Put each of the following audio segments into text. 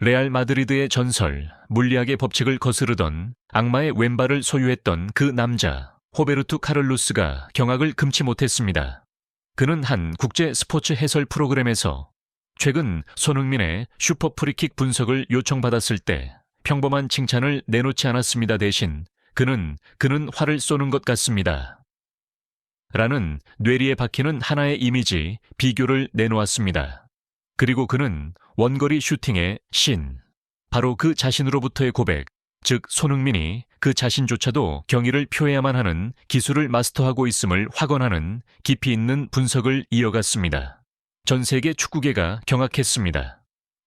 레알 마드리드의 전설, 물리학의 법칙을 거스르던 악마의 왼발을 소유했던 그 남자, 호베르투 카를로스가 경악을 금치 못했습니다. 그는 한 국제 스포츠 해설 프로그램에서 최근 손흥민의 슈퍼 프리킥 분석을 요청받았을 때 평범한 칭찬을 내놓지 않았습니다. 대신 그는 활을 쏘는 것 같습니다. 라는 뇌리에 박히는 하나의 이미지, 비교를 내놓았습니다. 그리고 그는 원거리 슈팅의 신, 바로 그 자신으로부터의 고백, 즉 손흥민이 그 자신조차도 경의를 표해야만 하는 기술을 마스터하고 있음을 확언하는 깊이 있는 분석을 이어갔습니다. 전 세계 축구계가 경악했습니다.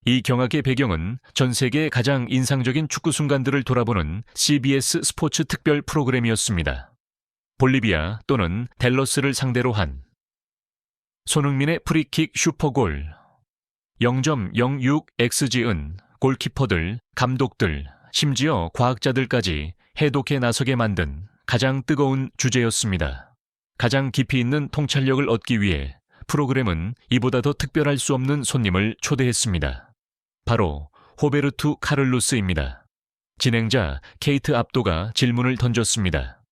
이 경악의 배경은 전 세계의 가장 인상적인 축구 순간들을 돌아보는 CBS 스포츠 특별 프로그램이었습니다. 볼리비아 또는 댈러스를 상대로 한 손흥민의 프리킥 슈퍼골, 0.06xg은 골키퍼들, 감독들, 심지어 과학자들까지 해독해 나서게 만든 가장 뜨거운 주제였습니다. 가장 깊이 있는 통찰력을 얻기 위해 프로그램은 이보다 더 특별할 수 없는 손님을 초대했습니다. 바로 호베르투 카를로스입니다. 진행자 케이트 압도가 질문을 던졌습니다.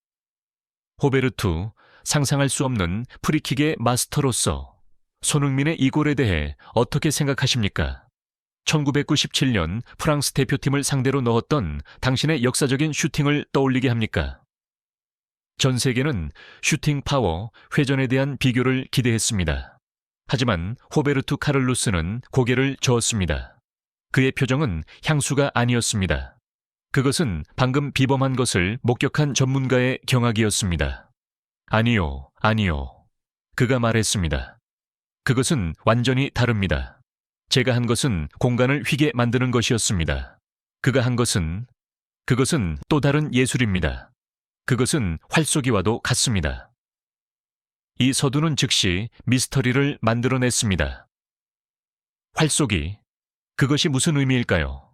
호베르투, 상상할 수 없는 프리킥의 마스터로서 손흥민의 이 골에 대해 어떻게 생각하십니까? 1997년 프랑스 대표팀을 상대로 넣었던 당신의 역사적인 슈팅을 떠올리게 합니까? 전 세계는 슈팅 파워, 회전에 대한 비교를 기대했습니다. 하지만 호베르투 카를로스는 고개를 저었습니다. 그의 표정은 향수가 아니었습니다. 그것은 방금 비범한 것을 목격한 전문가의 경악이었습니다. 아니요. 그가 말했습니다. 그것은 완전히 다릅니다. 제가 한 것은 공간을 휘게 만드는 것이었습니다. 그가 한 것은, 그것은 또 다른 예술입니다. 그것은 활쏘기와도 같습니다. 이 서두는 즉시 미스터리를 만들어냈습니다. 활쏘기, 그것이 무슨 의미일까요?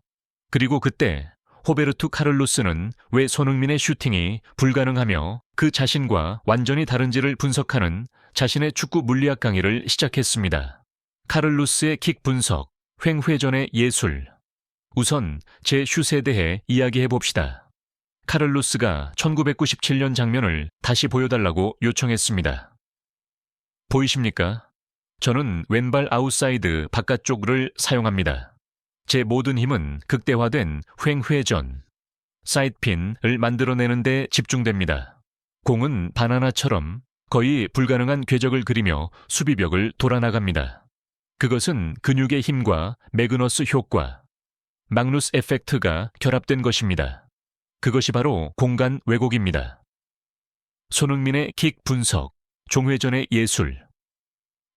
그리고 그때 호베르투 카를로스는 왜 손흥민의 슈팅이 불가능하며 그 자신과 완전히 다른지를 분석하는 자신의 축구 물리학 강의를 시작했습니다. 카를로스의 킥 분석, 횡회전의 예술. 우선 제 슛에 대해 이야기해봅시다. 카를로스가 1997년 장면을 다시 보여달라고 요청했습니다. 보이십니까? 저는 왼발 아웃사이드 바깥쪽을 사용합니다. 제 모든 힘은 극대화된 횡회전, 사이드핀을 만들어내는 데 집중됩니다. 공은 바나나처럼 거의 불가능한 궤적을 그리며 수비벽을 돌아나갑니다. 그것은 근육의 힘과 매그너스 효과, 막누스 에펙트가 결합된 것입니다. 그것이 바로 공간 왜곡입니다. 손흥민의 킥 분석, 종회전의 예술.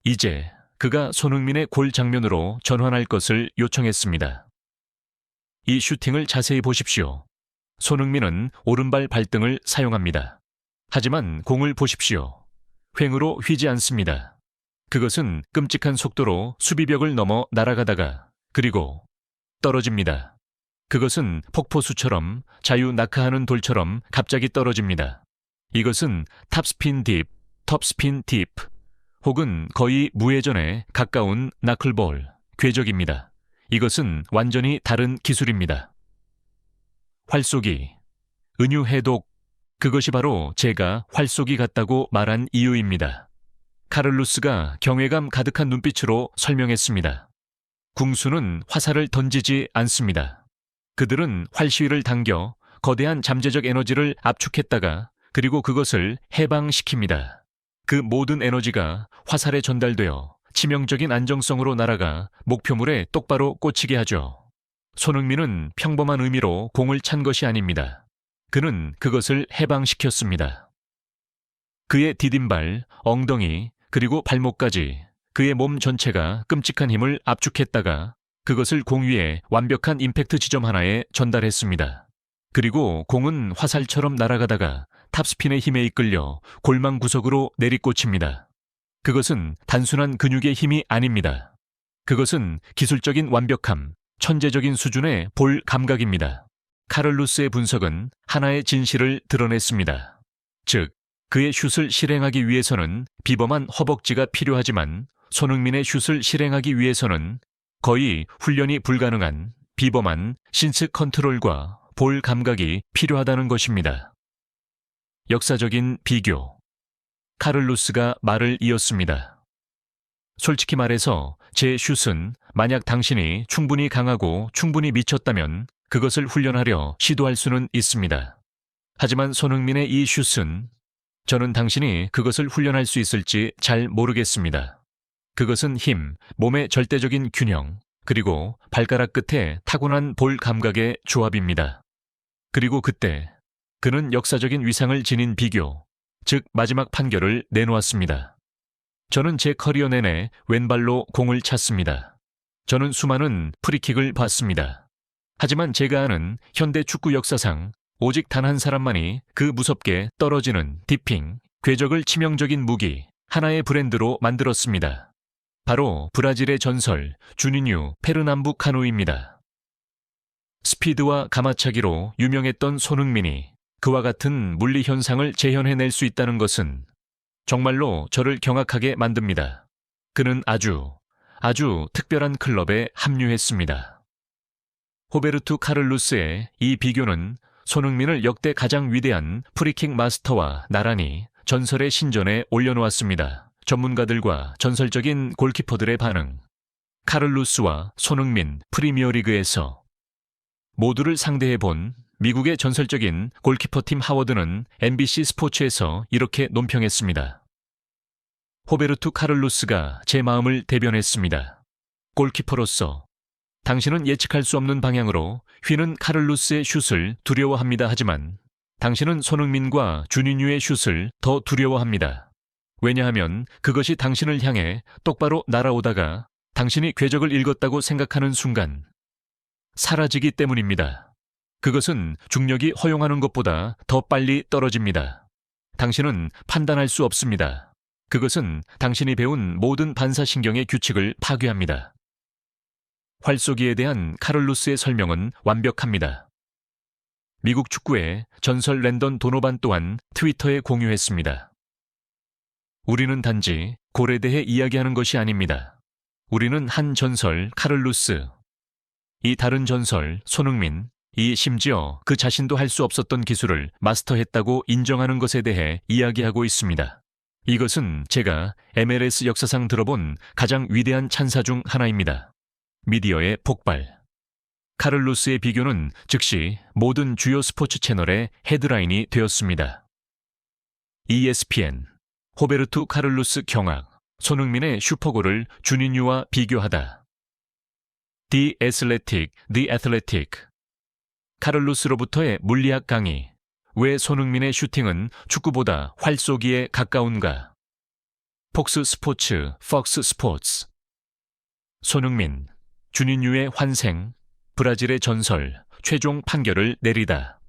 이제 그가 손흥민의 골 장면으로 전환할 것을 요청했습니다. 이 슈팅을 자세히 보십시오. 손흥민은 오른발 발등을 사용합니다. 하지만 공을 보십시오. 횡으로 휘지 않습니다. 그것은 끔찍한 속도로 수비벽을 넘어 날아가다가 그리고 떨어집니다. 그것은 폭포수처럼 자유 낙하하는 돌처럼 갑자기 떨어집니다. 이것은 탑스핀 딥, 혹은 거의 무회전에 가까운 나클볼, 궤적입니다. 이것은 완전히 다른 기술입니다. 활쏘기, 은유해독, 그것이 바로 제가 활쏘기 같다고 말한 이유입니다. 카를로스가 경외감 가득한 눈빛으로 설명했습니다. 궁수는 화살을 던지지 않습니다. 그들은 활시위를 당겨 거대한 잠재적 에너지를 압축했다가 그리고 그것을 해방시킵니다. 그 모든 에너지가 화살에 전달되어 치명적인 안정성으로 날아가 목표물에 똑바로 꽂히게 하죠. 손흥민은 평범한 의미로 공을 찬 것이 아닙니다. 그는 그것을 해방시켰습니다. 그의 디딤발, 엉덩이, 그리고 발목까지 그의 몸 전체가 끔찍한 힘을 압축했다가 그것을 공 위에 완벽한 임팩트 지점 하나에 전달했습니다. 그리고 공은 화살처럼 날아가다가 탑스핀의 힘에 이끌려 골망 구석으로 내리꽂힙니다. 그것은 단순한 근육의 힘이 아닙니다. 그것은 기술적인 완벽함, 천재적인 수준의 볼 감각입니다. 카를로스의 분석은 하나의 진실을 드러냈습니다. 즉, 그의 슛을 실행하기 위해서는 비범한 허벅지가 필요하지만 손흥민의 슛을 실행하기 위해서는 거의 훈련이 불가능한 비범한 신스 컨트롤과 볼 감각이 필요하다는 것입니다. 역사적인 비교. 카를로스가 말을 이었습니다. 솔직히 말해서 제 슛은 만약 당신이 충분히 강하고 충분히 미쳤다면 그것을 훈련하려 시도할 수는 있습니다. 하지만 손흥민의 이 슛은 저는 당신이 그것을 훈련할 수 있을지 잘 모르겠습니다. 그것은 힘, 몸의 절대적인 균형, 그리고 발가락 끝에 타고난 볼 감각의 조합입니다. 그리고 그때 그는 역사적인 위상을 지닌 비교, 즉 마지막 판결을 내놓았습니다. 저는 제 커리어 내내 왼발로 공을 찼습니다. 저는 수많은 프리킥을 봤습니다. 하지만 제가 아는 현대 축구 역사상 오직 단 한 사람만이 그 무섭게 떨어지는 디핑, 궤적을 치명적인 무기, 하나의 브랜드로 만들었습니다. 바로 브라질의 전설 주니뉴 페르남부카노입니다. 스피드와 가마차기로 유명했던 손흥민이 그와 같은 물리 현상을 재현해낼 수 있다는 것은 정말로 저를 경악하게 만듭니다. 그는 아주 특별한 클럽에 합류했습니다. 호베르투 카를로스의 이 비교는 손흥민을 역대 가장 위대한 프리킥 마스터와 나란히 전설의 신전에 올려놓았습니다. 전문가들과 전설적인 골키퍼들의 반응. 카를로스와 손흥민 프리미어리그에서 모두를 상대해본 미국의 전설적인 골키퍼팀 하워드는 MBC 스포츠에서 이렇게 논평했습니다. 호베르투 카를로스가 제 마음을 대변했습니다. 골키퍼로서 당신은 예측할 수 없는 방향으로 휘는 카를로스의 슛을 두려워합니다. 하지만 당신은 손흥민과 주니뉴의 슛을 더 두려워합니다. 왜냐하면 그것이 당신을 향해 똑바로 날아오다가 당신이 궤적을 읽었다고 생각하는 순간 사라지기 때문입니다. 그것은 중력이 허용하는 것보다 더 빨리 떨어집니다. 당신은 판단할 수 없습니다. 그것은 당신이 배운 모든 반사신경의 규칙을 파괴합니다. 활쏘기에 대한 카를로스의 설명은 완벽합니다. 미국 축구의 전설 랜던 도노반 또한 트위터에 공유했습니다. 우리는 단지 골에 대해 이야기하는 것이 아닙니다. 우리는 한 전설 카를로스, 이 다른 전설 손흥민, 이 심지어 그 자신도 할 수 없었던 기술을 마스터했다고 인정하는 것에 대해 이야기하고 있습니다. 이것은 제가 MLS 역사상 들어본 가장 위대한 찬사 중 하나입니다. 미디어의 폭발. 카를로스의 비교는 즉시 모든 주요 스포츠 채널의 헤드라인이 되었습니다. ESPN, 호베르투 카를로스 경악, 손흥민의 슈퍼골을 주니뉴와 비교하다. The Athletic, 카를로스로부터의 물리학 강의, 왜 손흥민의 슈팅은 축구보다 활쏘기에 가까운가? 폭스 스포츠, 손흥민, 주니뉴의 환생, 브라질의 전설, 최종 판결을 내리다.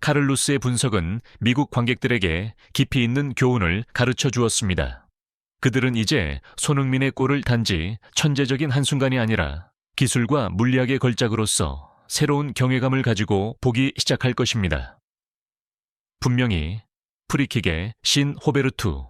카를로스의 분석은 미국 관객들에게 깊이 있는 교훈을 가르쳐 주었습니다. 그들은 이제 손흥민의 골을 단지 천재적인 한순간이 아니라 기술과 물리학의 걸작으로서 새로운 경외감을 가지고 보기 시작할 것입니다. 분명히 프리킥의 신 호베르투,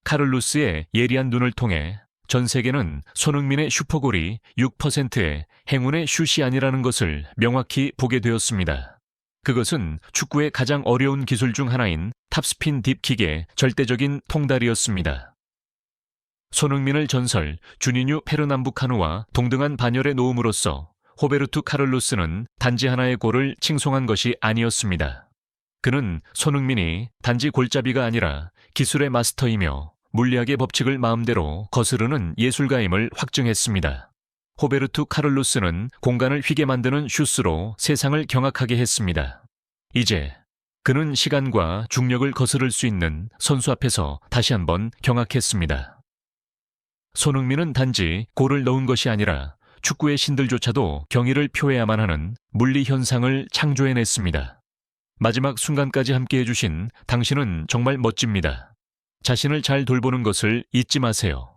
카를로스의 예리한 눈을 통해 전 세계는 손흥민의 슈퍼골이 6%의 행운의 슛이 아니라는 것을 명확히 보게 되었습니다. 그것은 축구의 가장 어려운 기술 중 하나인 탑스핀 딥킥의 절대적인 통달이었습니다. 손흥민을 전설 주니뉴 페르남부카노와 동등한 반열에 놓음으로써 호베르투 카를로스는 단지 하나의 골을 칭송한 것이 아니었습니다. 그는 손흥민이 단지 골잡이가 아니라 기술의 마스터이며 물리학의 법칙을 마음대로 거스르는 예술가임을 확증했습니다. 호베르투 카를로스는 공간을 휘게 만드는 슛으로 세상을 경악하게 했습니다. 이제 그는 시간과 중력을 거스를 수 있는 선수 앞에서 다시 한번 경악했습니다. 손흥민은 단지 골을 넣은 것이 아니라 축구의 신들조차도 경의를 표해야만 하는 물리 현상을 창조해냈습니다. 마지막 순간까지 함께해 주신 당신은 정말 멋집니다. 자신을 잘 돌보는 것을 잊지 마세요.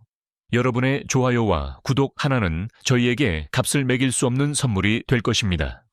여러분의 좋아요와 구독 하나는 저희에게 값을 매길 수 없는 선물이 될 것입니다.